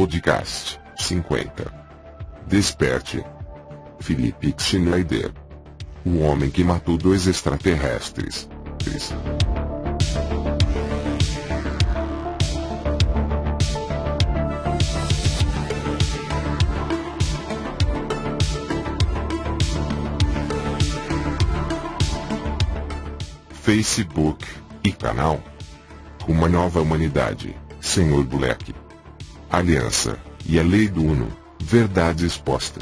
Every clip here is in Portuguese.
Podcast 50. Desperte. Philip Schneider. O homem que matou 2 extraterrestres. Facebook e canal. Uma nova humanidade, Senhor Black. Aliança e a lei do Uno, verdade exposta.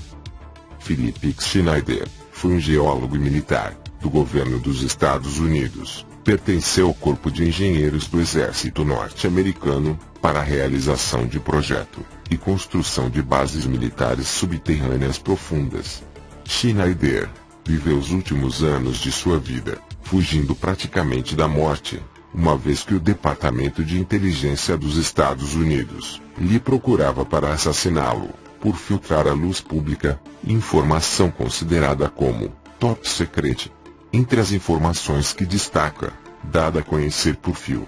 Philip Schneider foi um geólogo e militar do governo dos Estados Unidos. Pertenceu ao corpo de engenheiros do exército norte-americano para a realização de projeto e construção de bases militares subterrâneas profundas. Schneider viveu os últimos anos de sua vida fugindo praticamente da morte, uma vez que o Departamento de Inteligência dos Estados Unidos lhe procurava para assassiná-lo, por filtrar à luz pública informação considerada como top secret. Entre as informações que destaca, dada a conhecer por Phil,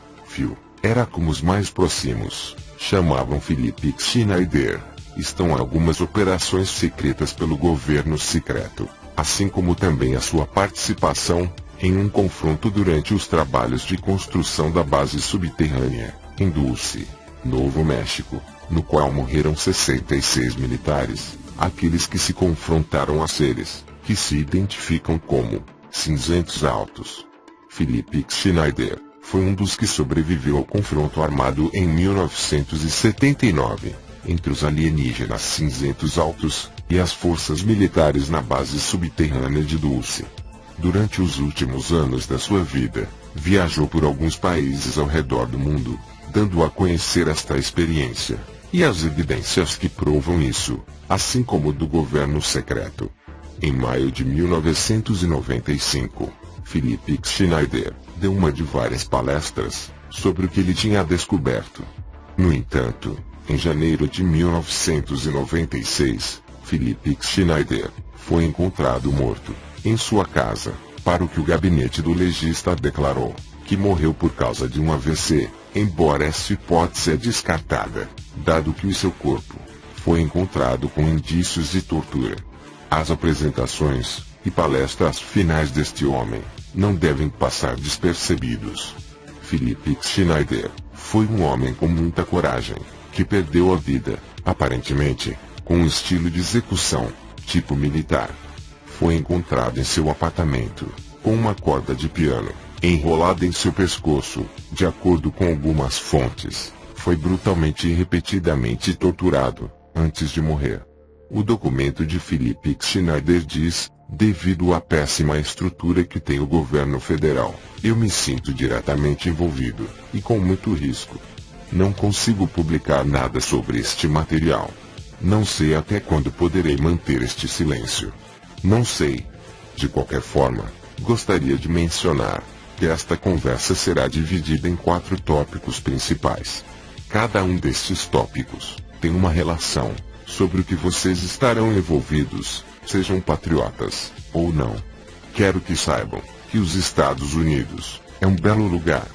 era como os mais próximos chamavam Philip Schneider, estão algumas operações secretas pelo governo secreto, assim como também a sua participação em um confronto durante os trabalhos de construção da base subterrânea, em Dulce, Novo México, no qual morreram 66 militares, aqueles que se confrontaram a seres, que se identificam como cinzentos altos. Philip Schneider foi um dos que sobreviveu ao confronto armado em 1979, entre os alienígenas cinzentos altos e as forças militares na base subterrânea de Dulce. Durante os últimos anos da sua vida, viajou por alguns países ao redor do mundo, dando a conhecer esta experiência, e as evidências que provam isso, assim como do governo secreto. Em maio de 1995, Philip Schneider deu uma de várias palestras sobre o que ele tinha descoberto. No entanto, em janeiro de 1996, Philip Schneider foi encontrado morto em sua casa, para o que o gabinete do legista declarou, que morreu por causa de um AVC, embora essa hipótese é descartada, dado que o seu corpo foi encontrado com indícios de tortura. As apresentações e palestras finais deste homem não devem passar despercebidos. Philip Schneider foi um homem com muita coragem, que perdeu a vida, aparentemente, com um estilo de execução, tipo militar. Foi encontrado em seu apartamento, com uma corda de piano enrolada em seu pescoço, de acordo com algumas fontes. Foi brutalmente e repetidamente torturado, antes de morrer. O documento de Philip Schneider diz: devido à péssima estrutura que tem o governo federal, eu me sinto diretamente envolvido, e com muito risco. Não consigo publicar nada sobre este material. Não sei até quando poderei manter este silêncio. Não sei. De qualquer forma, gostaria de mencionar que esta conversa será dividida em 4 tópicos principais. Cada um destes tópicos tem uma relação sobre o que vocês estarão envolvidos, sejam patriotas ou não. Quero que saibam que os Estados Unidos é um belo lugar.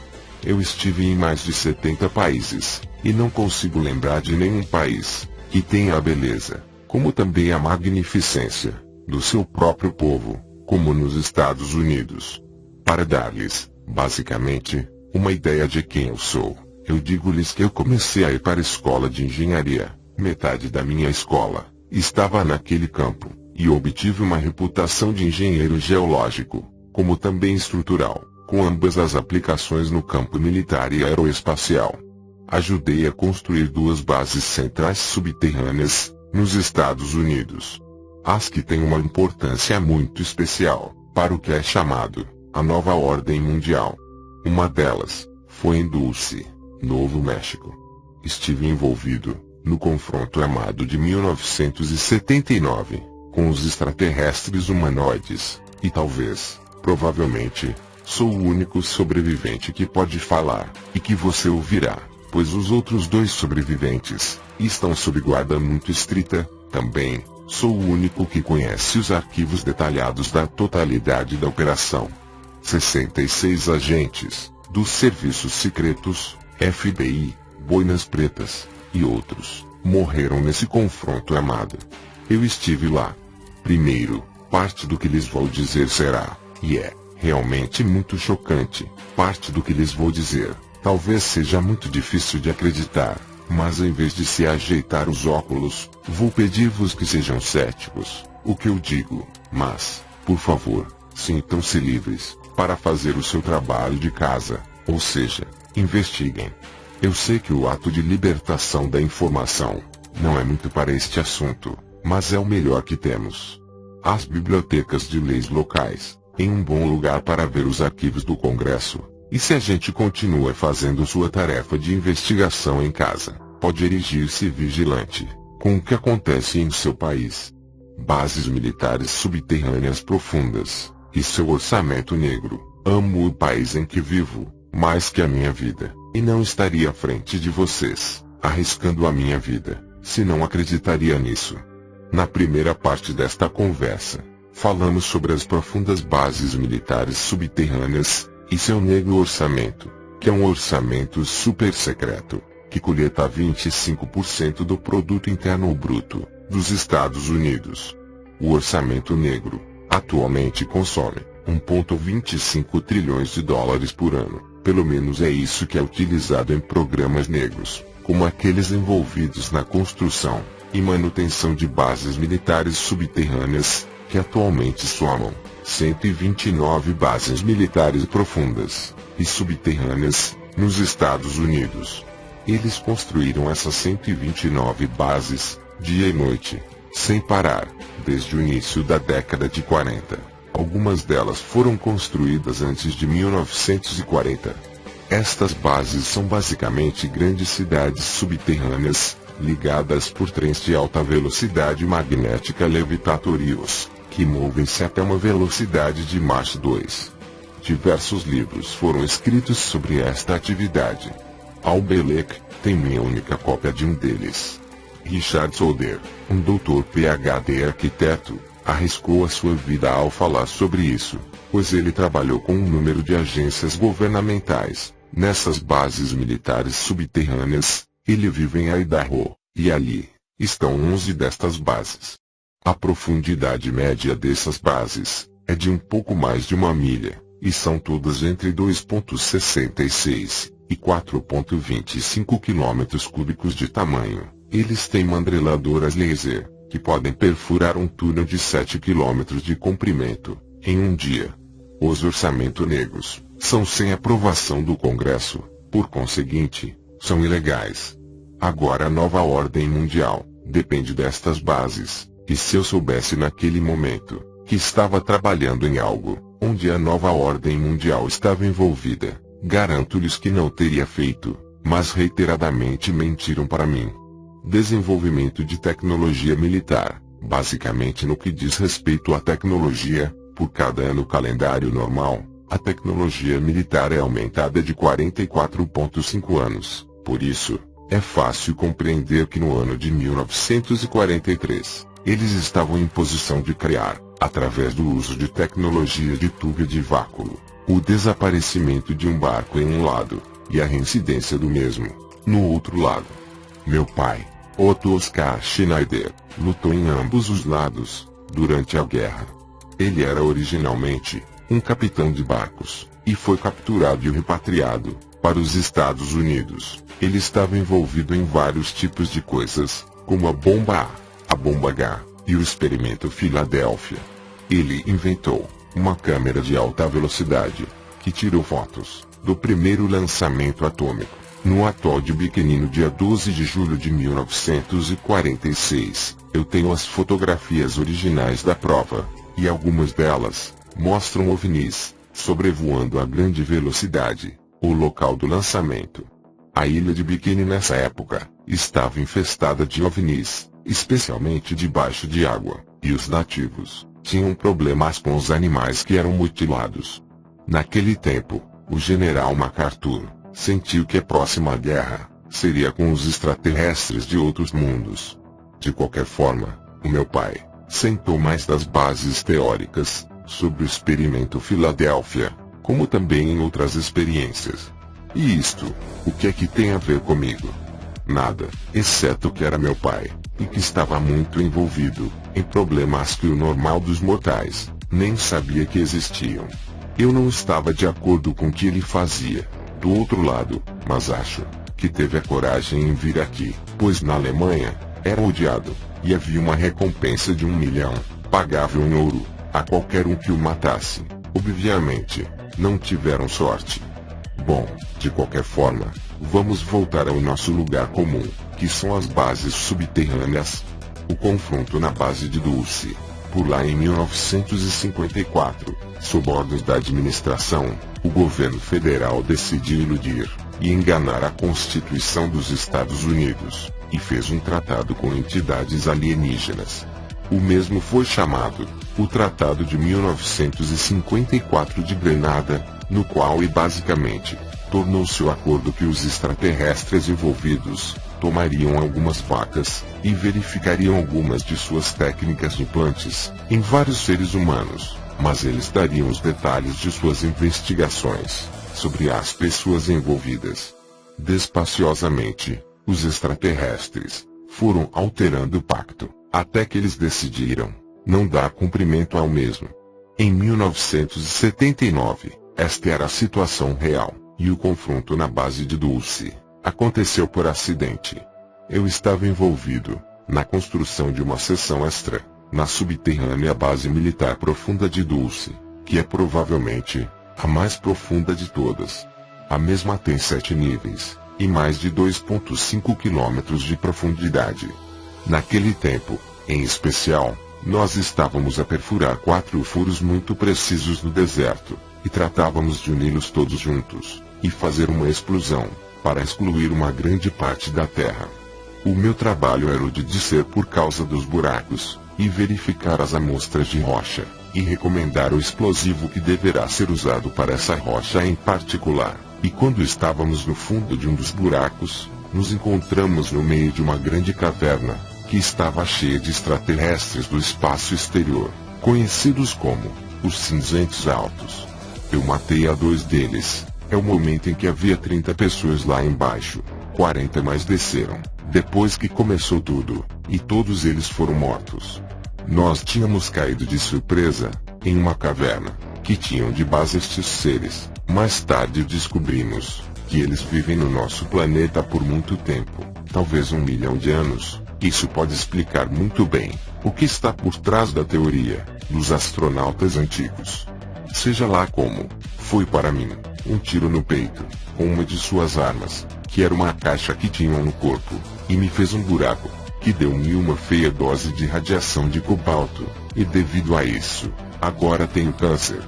Eu estive em mais de 70 países, e não consigo lembrar de nenhum país que tenha a beleza, como também a magnificência, do seu próprio povo, como nos Estados Unidos. Para dar-lhes, basicamente, uma ideia de quem eu sou, eu digo-lhes que eu comecei a ir para a escola de engenharia. Metade da minha escola estava naquele campo, e obtive uma reputação de engenheiro geológico, como também estrutural, com ambas as aplicações no campo militar e aeroespacial. Ajudei a construir 2 bases centrais subterrâneas, nos Estados Unidos. As que têm uma importância muito especial, para o que é chamado a nova ordem mundial. Uma delas foi em Dulce, Novo México. Estive envolvido no confronto armado de 1979, com os extraterrestres humanoides, e talvez, provavelmente, sou o único sobrevivente que pode falar, e que você ouvirá, pois os outros 2 sobreviventes estão sob guarda muito estrita. Também sou o único que conhece os arquivos detalhados da totalidade da operação. 66 agentes dos serviços secretos, FBI, boinas pretas e outros morreram nesse confronto armado. Eu estive lá. Primeiro, parte do que lhes vou dizer será, e é, realmente muito chocante. Parte do que lhes vou dizer, talvez seja muito difícil de acreditar, mas em vez de se ajeitar os óculos, vou pedir-vos que sejam céticos, o que eu digo, mas, por favor, sintam-se livres, para fazer o seu trabalho de casa, ou seja, investiguem. Eu sei que o ato de libertação da informação não é muito para este assunto, mas é o melhor que temos. As bibliotecas de leis locais, em um bom lugar para ver os arquivos do Congresso, e se a gente continua fazendo sua tarefa de investigação em casa, pode erigir-se vigilante, com o que acontece em seu país. Bases militares subterrâneas profundas, e seu orçamento negro. Amo o país em que vivo, mais que a minha vida, e não estaria à frente de vocês, arriscando a minha vida, se não acreditaria nisso. Na primeira parte desta conversa, falamos sobre as profundas bases militares subterrâneas, e seu negro orçamento, que é um orçamento super secreto, que colheta 25% do produto interno bruto dos Estados Unidos. O orçamento negro, atualmente consome 1,25 trilhões de dólares por ano, pelo menos é isso que é utilizado em programas negros, como aqueles envolvidos na construção e manutenção de bases militares subterrâneas, que atualmente somam 129 bases militares profundas e subterrâneas nos Estados Unidos. Eles construíram essas 129 bases, dia e noite, sem parar, desde o início da década de 40. Algumas delas foram construídas antes de 1940. Estas bases são basicamente grandes cidades subterrâneas, ligadas por trens de alta velocidade magnética levitatórios, que movem-se até uma velocidade de Mach 2. Diversos livros foram escritos sobre esta atividade. Al-Belek tem minha única cópia de um deles. Richard Solder, um doutor PhD arquiteto, arriscou a sua vida ao falar sobre isso, pois ele trabalhou com um número de agências governamentais. Nessas bases militares subterrâneas, ele vive em Idaho, e ali estão 11 destas bases. A profundidade média dessas bases é de um pouco mais de 1 milha, e são todas entre 2,66 e 4,25 km³ de tamanho. Eles têm mandreladoras laser, que podem perfurar um túnel de 7 km de comprimento, em um dia. Os orçamentos negros são sem aprovação do Congresso, por conseguinte, são ilegais. Agora a nova ordem mundial depende destas bases, e se eu soubesse naquele momento que estava trabalhando em algo onde a nova ordem mundial estava envolvida, garanto-lhes que não teria feito, mas reiteradamente mentiram para mim. Desenvolvimento de tecnologia militar, basicamente no que diz respeito à tecnologia, por cada ano calendário normal, a tecnologia militar é aumentada de 44,5 anos, por isso, é fácil compreender que no ano de 1943, eles estavam em posição de criar, através do uso de tecnologia de tubo de vácuo, o desaparecimento de um barco em um lado, e a reincidência do mesmo, no outro lado. Meu pai, Otto Oscar Schneider, lutou em ambos os lados, durante a guerra. Ele era originalmente um capitão de barcos, e foi capturado e repatriado para os Estados Unidos. Ele estava envolvido em vários tipos de coisas, como a bomba A, a bomba H, e o experimento Filadélfia. Ele inventou uma câmera de alta velocidade, que tirou fotos do primeiro lançamento atômico, no atol de Bikini no dia 12 de julho de 1946. Eu tenho as fotografias originais da prova, e algumas delas mostram OVNIs sobrevoando a grande velocidade o local do lançamento. A ilha de Bikini nessa época estava infestada de OVNIs, especialmente debaixo de água, e os nativos tinham problemas com os animais que eram mutilados. Naquele tempo, o general MacArthur sentiu que a próxima guerra seria com os extraterrestres de outros mundos. De qualquer forma, o meu pai sentou mais das bases teóricas sobre o experimento Filadélfia, como também em outras experiências. E isto, o que é que tem a ver comigo? Nada, exceto que era meu pai, e que estava muito envolvido em problemas que o normal dos mortais nem sabia que existiam. Eu não estava de acordo com o que ele fazia, do outro lado, mas acho que teve a coragem em vir aqui, pois na Alemanha era odiado, e havia uma recompensa de 1 milhão, pagável em ouro, a qualquer um que o matasse. Obviamente, não tiveram sorte. Bom, de qualquer forma, vamos voltar ao nosso lugar comum, que são as bases subterrâneas. O confronto na base de Dulce. Por lá em 1954, sob ordens da administração, o governo federal decidiu iludir e enganar a Constituição dos Estados Unidos, e fez um tratado com entidades alienígenas. O mesmo foi chamado o Tratado de 1954 de Grenada, no qual basicamente tornou-se o acordo que os extraterrestres envolvidos tomariam algumas facas e verificariam algumas de suas técnicas de implantes em vários seres humanos, mas eles dariam os detalhes de suas investigações sobre as pessoas envolvidas. Despaciosamente, os extraterrestres foram alterando o pacto, até que eles decidiram não dar cumprimento ao mesmo. Em 1979, esta era a situação real, e o confronto na base de Dulce aconteceu por acidente. Eu estava envolvido na construção de uma seção extra na subterrânea base militar profunda de Dulce, que é provavelmente a mais profunda de todas. A mesma tem 7 níveis e mais de 2,5 quilômetros de profundidade. Naquele tempo, em especial, nós estávamos a perfurar 4 furos muito precisos no deserto, e tratávamos de uni-los todos juntos e fazer uma explosão para excluir uma grande parte da terra. O meu trabalho era o de descer por causa dos buracos e verificar as amostras de rocha e recomendar o explosivo que deverá ser usado para essa rocha em particular. E quando estávamos no fundo de um dos buracos, nos encontramos no meio de uma grande caverna que estava cheia de extraterrestres do espaço exterior, conhecidos como os cinzentos altos. Eu matei a 2 deles. É o momento em que havia 30 pessoas lá embaixo. 40 mais desceram, depois que começou tudo, e todos eles foram mortos. Nós tínhamos caído de surpresa em uma caverna que tinham de base estes seres. Mais tarde descobrimos que eles vivem no nosso planeta por muito tempo, talvez 1 milhão de anos. Isso pode explicar muito bem o que está por trás da teoria dos astronautas antigos. Seja lá como, foi para mim um tiro no peito com uma de suas armas, que era uma caixa que tinham no corpo, e me fez um buraco que deu-me uma feia dose de radiação de cobalto, e devido a isso, agora tenho câncer.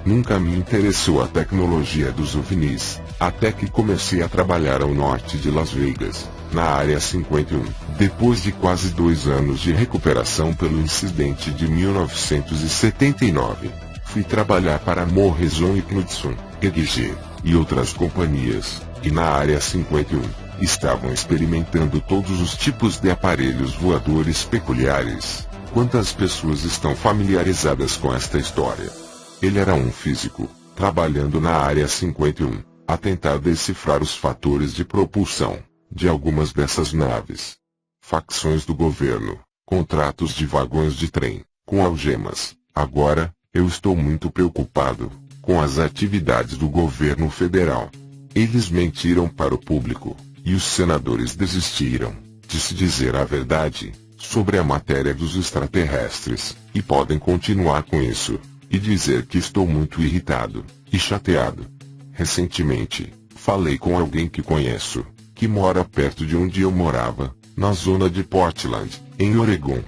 Nunca me interessou a tecnologia dos OVNIs, até que comecei a trabalhar ao norte de Las Vegas, na Área 51. Depois de quase 2 anos de recuperação pelo incidente de 1979, fui trabalhar para Morrison e Knudson, EDG, e outras companhias, e na Área 51, estavam experimentando todos os tipos de aparelhos voadores peculiares. Quantas pessoas estão familiarizadas com esta história? Ele era um físico, trabalhando na Área 51, a tentar decifrar os fatores de propulsão de algumas dessas naves. Facções do governo, contratos de vagões de trem, com algemas. Agora, eu estou muito preocupado com as atividades do governo federal. Eles mentiram para o público, e os senadores desistiram de se dizer a verdade sobre a matéria dos extraterrestres, e podem continuar com isso, e dizer que estou muito irritado e chateado. Recentemente, falei com alguém que conheço, que mora perto de onde eu morava, na zona de Portland, em Oregon.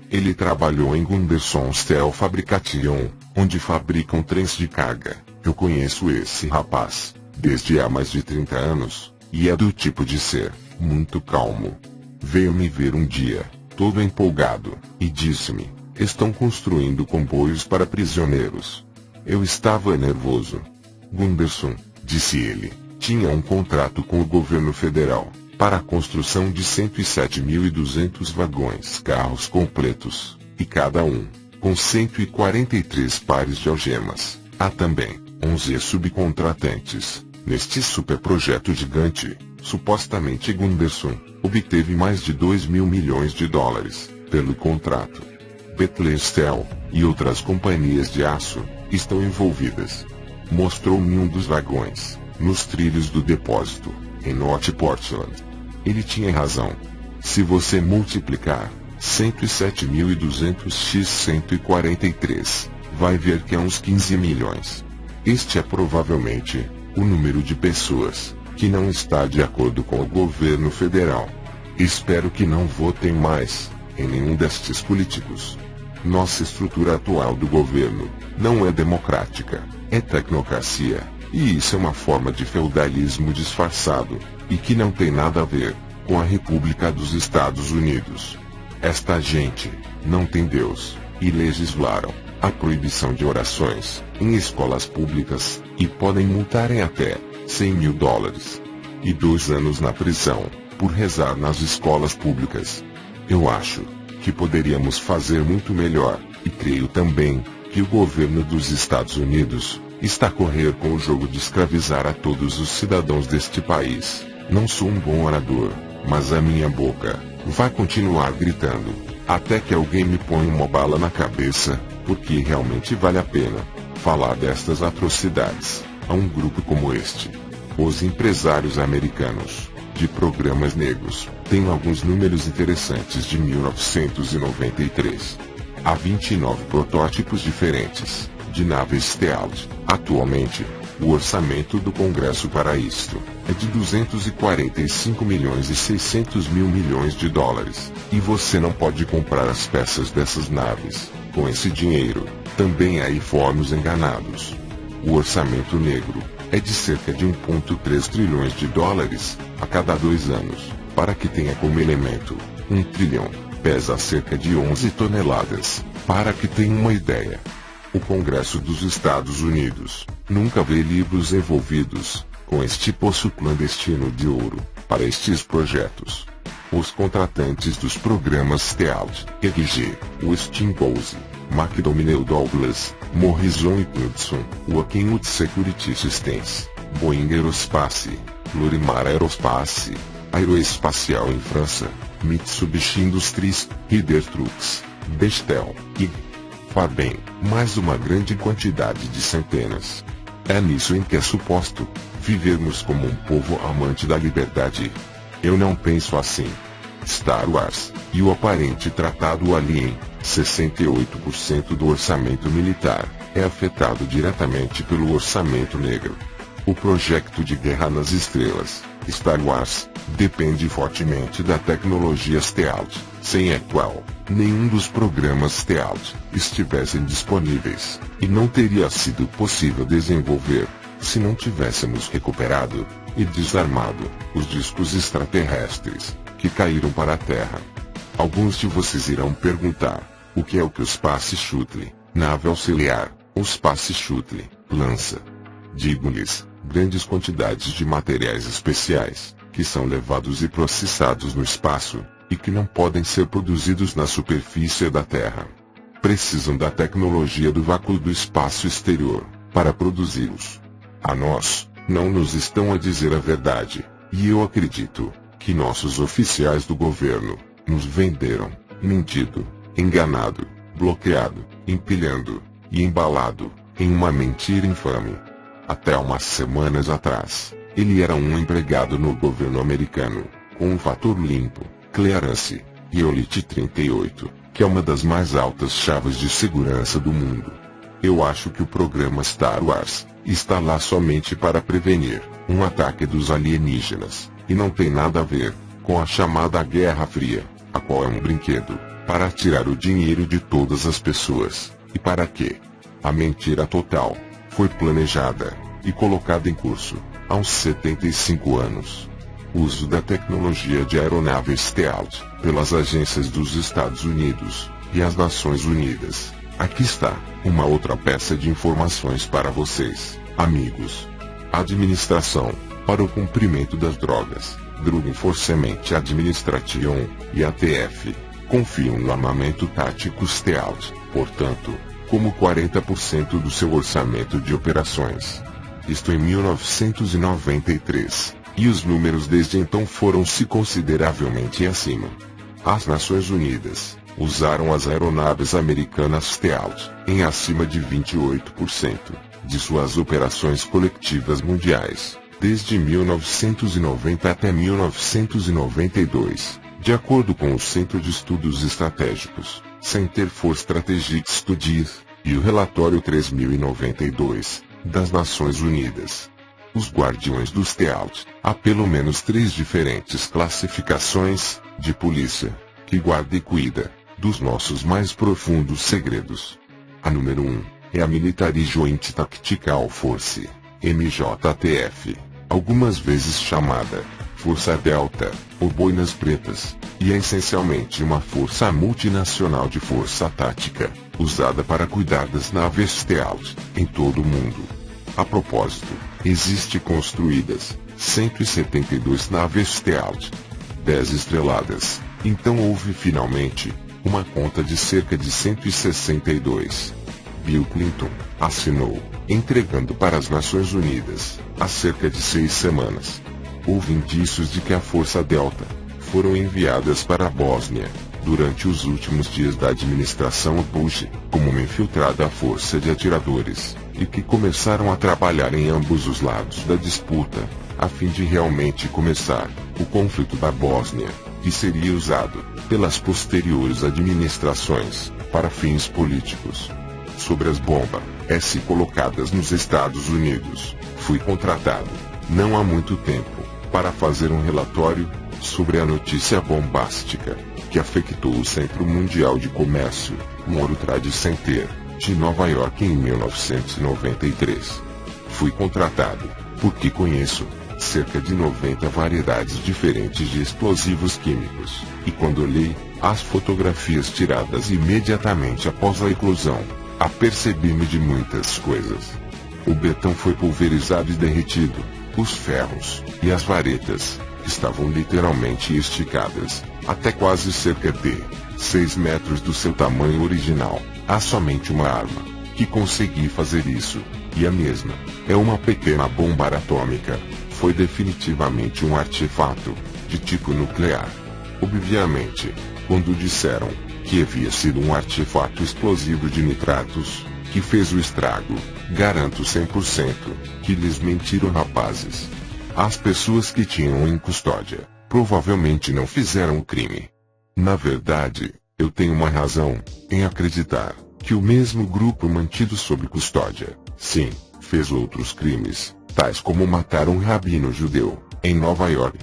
Ele trabalhou em Gunderson Steel Fabrication, onde fabricam trens de carga. Eu conheço esse rapaz desde há mais de 30 anos, e é do tipo de ser muito calmo. Veio me ver um dia, todo empolgado, e disse-me: estão construindo comboios para prisioneiros. Eu estava nervoso. Gunderson, disse ele, tinha um contrato com o governo federal para a construção de 107.200 vagões carros completos, e cada um com 143 pares de algemas. Há também 11 subcontratantes neste superprojeto gigante. Supostamente Gunderson obteve mais de 2 mil milhões de dólares pelo contrato. Bethlestel e outras companhias de aço estão envolvidas. Mostrou-me um dos vagões, nos trilhos do depósito, em North Portland. Ele tinha razão. Se você multiplicar 107.200 x 143, vai ver que é uns 15 milhões. Este é provavelmente o número de pessoas que não está de acordo com o governo federal. Espero que não votem mais em nenhum destes políticos. Nossa estrutura atual do governo não é democrática, é tecnocracia, e isso é uma forma de feudalismo disfarçado, e que não tem nada a ver com a República dos Estados Unidos. Esta gente não tem Deus, e legislaram a proibição de orações em escolas públicas, e podem multar em até 100 mil dólares e 2 anos na prisão por rezar nas escolas públicas. Eu acho que poderíamos fazer muito melhor, e creio também que o governo dos Estados Unidos está a correr com o jogo de escravizar a todos os cidadãos deste país. Não sou um bom orador, mas a minha boca vai continuar gritando até que alguém me ponha uma bala na cabeça, porque realmente vale a pena falar destas atrocidades a um grupo como este. Os empresários americanos de programas negros têm alguns números interessantes de 1993. Há 29 protótipos diferentes de naves stealth. Atualmente, o orçamento do Congresso para isto é de 245 milhões e 600 mil milhões de dólares, e você não pode comprar as peças dessas naves com esse dinheiro. Também há aí fomos enganados. O orçamento negro é de cerca de 1,3 trilhões de dólares a cada 2 anos, para que tenha como elemento, 1 trilhão, pesa cerca de 11 toneladas, para que tenha uma ideia. O Congresso dos Estados Unidos nunca vê livros envolvidos com este poço clandestino de ouro para estes projetos. Os contratantes dos programas Stealth, EG, Westinghouse, McDonnell Douglas, Morrison e Knudson, Lockheed Security Systems, Boeing Aerospace, Lorimar Aerospace, Aeroespacial em França, Mitsubishi Industries, Ryder Trucks, Bechtel, e Faben, mais uma grande quantidade de centenas. É nisso em que é suposto vivermos como um povo amante da liberdade. Eu não penso assim. Star Wars e o aparente Tratado Alien, 68% do orçamento militar é afetado diretamente pelo orçamento negro. O projeto de Guerra nas Estrelas, Star Wars, depende fortemente da tecnologia Stealth, sem a qual nenhum dos programas Stealth estivessem disponíveis, e não teria sido possível desenvolver se não tivéssemos recuperado e desarmado os discos extraterrestres que caíram para a Terra. Alguns de vocês irão perguntar: o que é o Space Shuttle, nave auxiliar, ou Space Shuttle, lança? Digo-lhes, grandes quantidades de materiais especiais, que são levados e processados no espaço, e que não podem ser produzidos na superfície da Terra. Precisam da tecnologia do vácuo do espaço exterior, para produzi-los. A nós, não nos estão a dizer a verdade, e eu acredito que nossos oficiais do governo nos venderam, mentido, enganado, bloqueado, empilhando e embalado em uma mentira infame. Até umas semanas atrás, ele era um empregado no governo americano, com um fator limpo, clearance e Elite 38, que é uma das mais altas chaves de segurança do mundo. Eu acho que o programa Star Wars está lá somente para prevenir um ataque dos alienígenas, e não tem nada a ver com a chamada Guerra Fria, a qual é um brinquedo para tirar o dinheiro de todas as pessoas. E para quê? A mentira total foi planejada e colocada em curso há uns 75 anos. O uso da tecnologia de aeronaves Stealth pelas agências dos Estados Unidos e as Nações Unidas. Aqui está uma outra peça de informações para vocês, amigos. A administração para o cumprimento das drogas, Drug Enforcement Administration, e ATF, confiam no armamento tático Stealth, portanto, como 40% do seu orçamento de operações. Isto em 1993, e os números desde então foram-se consideravelmente acima. As Nações Unidas usaram as aeronaves americanas Stealth em acima de 28% de suas operações coletivas mundiais, desde 1990 até 1992, de acordo com o Centro de Estudos Estratégicos, Center for Strategic Studies, e o relatório 3092, das Nações Unidas. Os Guardiões do Stealth, há pelo menos 3 diferentes classificações de polícia, que guarda e cuida dos nossos mais profundos segredos. A número 1 é a Military Joint Tactical Force, MJTF, algumas vezes chamada Força Delta, ou Boinas Pretas, e é essencialmente uma força multinacional de força tática, usada para cuidar das naves Stealth em todo o mundo. A propósito, existe construídas 172 naves Stealth, 10 estreladas, então houve finalmente uma conta de cerca de 162. Bill Clinton assinou, entregando para as Nações Unidas, há cerca de 6 semanas. Houve indícios de que a Força Delta foram enviadas para a Bósnia durante os últimos dias da administração Bush, como uma infiltrada força de atiradores, e que começaram a trabalhar em ambos os lados da disputa, a fim de realmente começar o conflito da Bósnia, que seria usado pelas posteriores administrações para fins políticos. Sobre as bombas S colocadas nos Estados Unidos, fui contratado, não há muito tempo, para fazer um relatório sobre a notícia bombástica que afetou o Centro Mundial de Comércio, World Trade Center, de Nova York em 1993. Fui contratado porque conheço cerca de 90 variedades diferentes de explosivos químicos, e quando olhei as fotografias tiradas imediatamente após a eclosão, apercebi-me de muitas coisas. O betão foi pulverizado e derretido, os ferros e as varetas estavam literalmente esticadas, até quase cerca de 6 metros do seu tamanho original. Há somente uma arma que consegui fazer isso, e a mesma é uma pequena bomba atômica. Foi definitivamente um artefato de tipo nuclear. Obviamente, quando disseram que havia sido um artefato explosivo de nitratos que fez o estrago, garanto 100% que lhes mentiram, rapazes. As pessoas que tinham em custódia provavelmente não fizeram o crime. Na verdade, eu tenho uma razão em acreditar que o mesmo grupo mantido sob custódia, sim, fez outros crimes, tais como matar um rabino judeu em Nova York.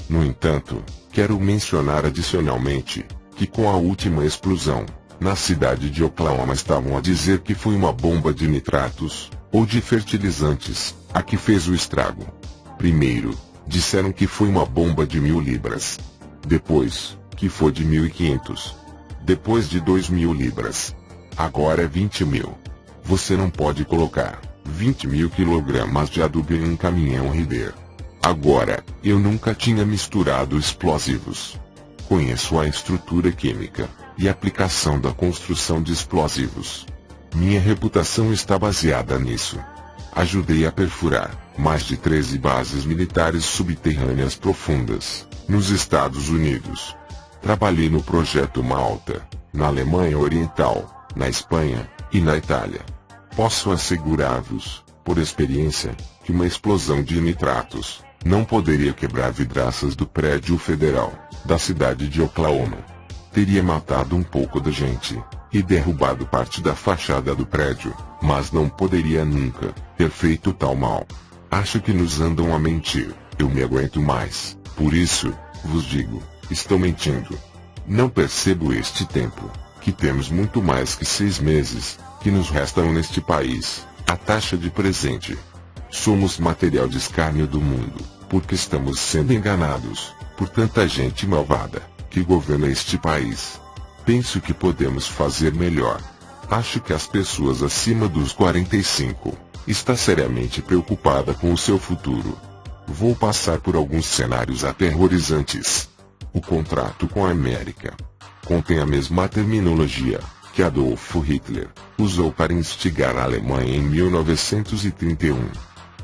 No entanto, quero mencionar adicionalmente que com a última explosão na cidade de Oklahoma estavam a dizer que foi uma bomba de nitratos ou de fertilizantes a que fez o estrago. Primeiro, disseram que foi uma bomba de 1.000 libras. Depois, que foi de 1.500. Depois de 2.000 libras. Agora é 20.000. Você não pode colocar 20.000 quilogramas de adubo em um caminhão Ryder. Agora, eu nunca tinha misturado explosivos. Conheço a estrutura química e aplicação da construção de explosivos. Minha reputação está baseada nisso. Ajudei a perfurar mais de 13 bases militares subterrâneas profundas nos Estados Unidos. Trabalhei no Projeto Malta, na Alemanha Oriental, na Espanha e na Itália. Posso assegurar-vos, por experiência, que uma explosão de nitratos não poderia quebrar vidraças do prédio federal da cidade de Oklahoma. Teria matado um pouco da gente e derrubado parte da fachada do prédio, mas não poderia nunca ter feito tal mal. Acho que nos andam a mentir. Eu me aguento mais. Por isso, vos digo, estão mentindo. Não percebo este tempo, que temos muito mais que 6 meses, que nos restam neste país, a taxa de presente. Somos material de escárnio do mundo, porque estamos sendo enganados por tanta gente malvada que governa este país. Penso que podemos fazer melhor. Acho que as pessoas acima dos 45 está seriamente preocupada com o seu futuro. Vou passar por alguns cenários aterrorizantes. O contrato com a América contém a mesma terminologia que Adolf Hitler usou para instigar a Alemanha em 1931.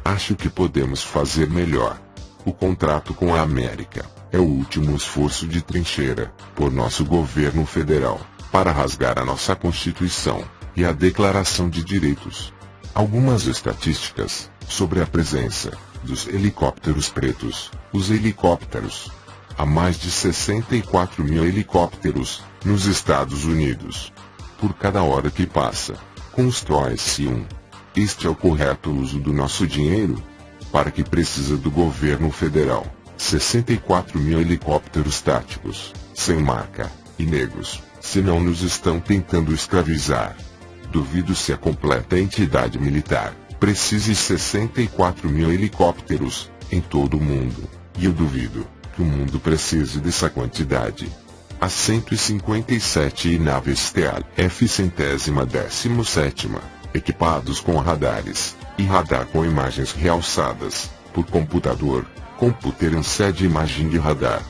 Acho que podemos fazer melhor. O contrato com a América é o último esforço de trincheira por nosso governo federal para rasgar a nossa Constituição e a Declaração de Direitos. Algumas estatísticas sobre a presença dos helicópteros pretos. Os helicópteros. Há mais de 64 mil helicópteros nos Estados Unidos. Por cada hora que passa, constrói-se um. Este é o correto uso do nosso dinheiro? Para que precisa do governo federal 64 mil helicópteros táticos, sem marca, e negros, se não nos estão tentando escravizar? Duvido se a completa entidade militar precise 64 mil helicópteros em todo o mundo, e eu duvido que o mundo precise dessa quantidade. As 157 naves TAF-117, equipados com radares, e radar com imagens realçadas por computador, Computer Enhanced Imaging Radar.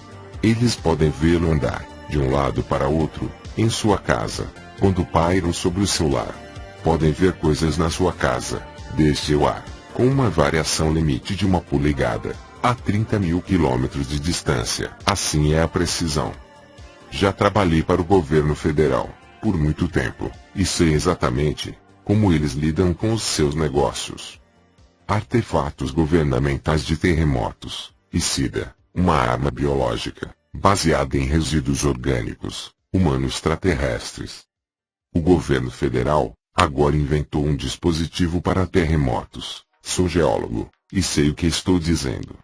Eles podem vê-lo andar de um lado para outro, em sua casa, quando pairam sobre o seu lar. Podem ver coisas na sua casa, desde o ar, com uma variação limite de 1 polegada, a 30 mil quilômetros de distância. Assim é a precisão. Já trabalhei para o governo federal por muito tempo, e sei exatamente como eles lidam com os seus negócios. Artefatos governamentais de terremotos, e SIDA, uma arma biológica, baseada em resíduos orgânicos, humanos extraterrestres. O governo federal agora inventou um dispositivo para terremotos. Sou geólogo, e sei o que estou dizendo.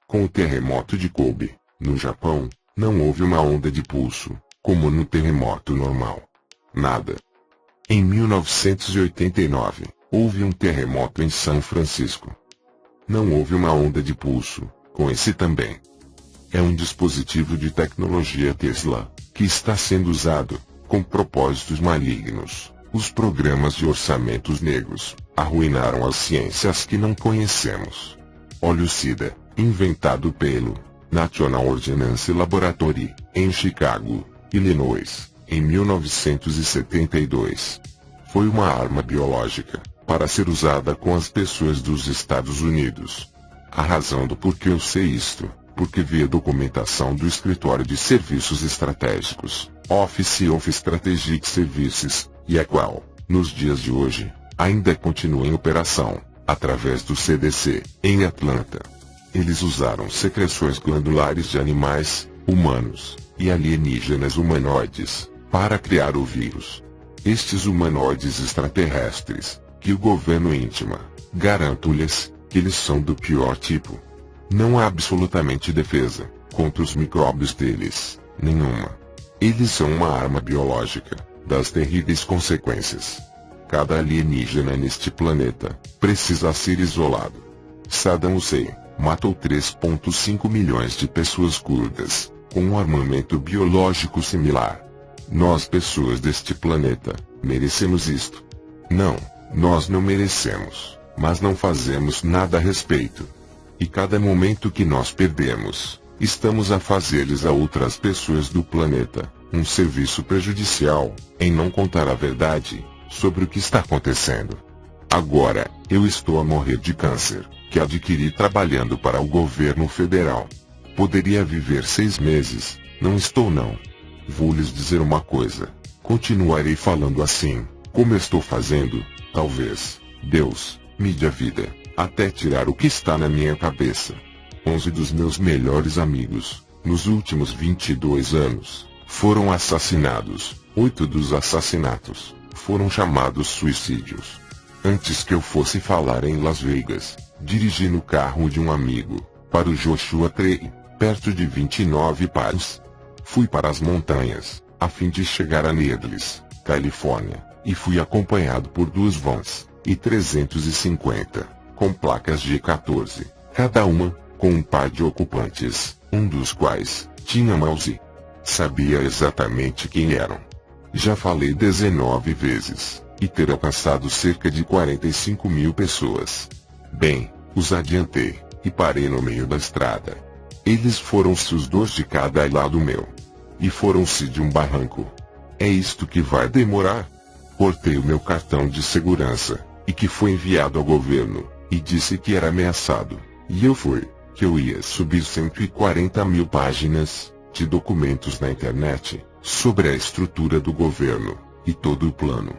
Com o terremoto de Kobe, no Japão, não houve uma onda de pulso, como no terremoto normal. Nada. Em 1989, houve um terremoto em São Francisco. Não houve uma onda de pulso, com esse também. É um dispositivo de tecnologia Tesla, que está sendo usado, com propósitos malignos. Os programas de orçamentos negros arruinaram as ciências que não conhecemos. Olha o SIDA, inventado pelo National Ordnance Laboratory, em Chicago, Illinois, em 1972. Foi uma arma biológica, para ser usada com as pessoas dos Estados Unidos. A razão do porquê eu sei isto, porque vi a documentação do Escritório de Serviços Estratégicos, Office of Strategic Services, e a qual, nos dias de hoje, ainda continua em operação, através do CDC, em Atlanta. Eles usaram secreções glandulares de animais, humanos, e alienígenas humanoides, para criar o vírus. Estes humanoides extraterrestres, que o governo intima, garanto-lhes, que eles são do pior tipo. Não há absolutamente defesa contra os micróbios deles, nenhuma. Eles são uma arma biológica, das terríveis consequências. Cada alienígena neste planeta precisa ser isolado. Saddam Hussein matou 3,5 milhões de pessoas curdas, com um armamento biológico similar. Nós, pessoas deste planeta, merecemos isto? Não, nós não merecemos, mas não fazemos nada a respeito. E cada momento que nós perdemos, estamos a fazer-lhes a outras pessoas do planeta um serviço prejudicial, em não contar a verdade sobre o que está acontecendo. Agora, eu estou a morrer de câncer, que adquiri trabalhando para o governo federal. Poderia viver 6 meses, não estou não. Vou lhes dizer uma coisa, continuarei falando assim, como estou fazendo, talvez, Deus, me dê a vida, até tirar o que está na minha cabeça. 11 dos meus melhores amigos, nos últimos 22 anos, foram assassinados. 8 dos assassinatos foram chamados suicídios. Antes que eu fosse falar em Las Vegas, dirigi no carro de um amigo, para o Joshua Tree, perto de 29 Palms. Fui para as montanhas, a fim de chegar a Needles, Califórnia, e fui acompanhado por 2 vans, e 350, com placas G14, cada uma, com um par de ocupantes, um dos quais tinha mouse. Sabia exatamente quem eram. Já falei 19 vezes, e ter alcançado cerca de 45 mil pessoas. Bem, os adiantei, e parei no meio da estrada. Eles foram-se os 2 de cada lado meu. E foram-se de um barranco. É isto que vai demorar? Portei o meu cartão de segurança, e que foi enviado ao governo, e disse que era ameaçado. E eu fui. que eu ia subir 140 mil páginas de documentos na internet sobre a estrutura do governo e todo o plano.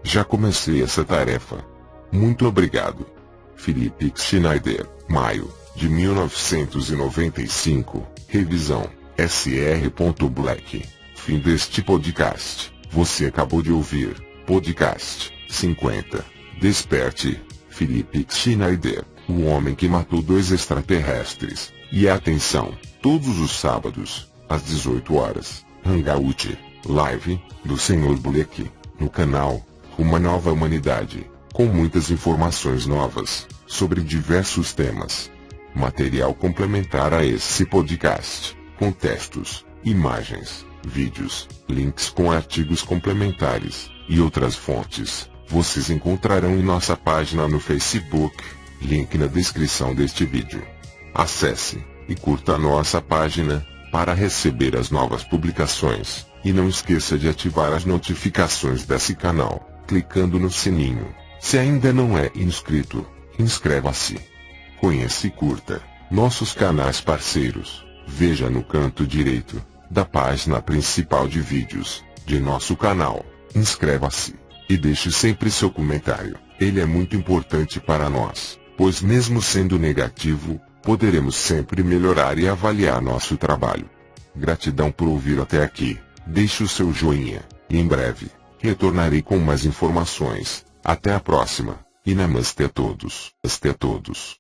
Já comecei essa tarefa. Muito obrigado. Felipe Schneider, maio de 1995, revisão, Sr. Black. Fim deste podcast. Você acabou de ouvir, podcast 50. Desperte, Felipe Schneider, o homem que matou 2 extraterrestres. E atenção, todos os sábados, às 18 horas, Hangout, live, do Sr. Black, no canal, Uma Nova Humanidade, com muitas informações novas, sobre diversos temas. Material complementar a esse podcast, com textos, imagens, vídeos, links com artigos complementares, e outras fontes, vocês encontrarão em nossa página no Facebook, link na descrição deste vídeo. Acesse, e curta a nossa página, para receber as novas publicações, e não esqueça de ativar as notificações desse canal, clicando no sininho. Se ainda não é inscrito, inscreva-se. Conheça e curta nossos canais parceiros. Veja no canto direito da página principal de vídeos de nosso canal. Inscreva-se e deixe sempre seu comentário. Ele é muito importante para nós, pois mesmo sendo negativo, poderemos sempre melhorar e avaliar nosso trabalho. Gratidão por ouvir até aqui. Deixe o seu joinha e em breve retornarei com mais informações. Até a próxima, e namastê a todos. Namastê a todos.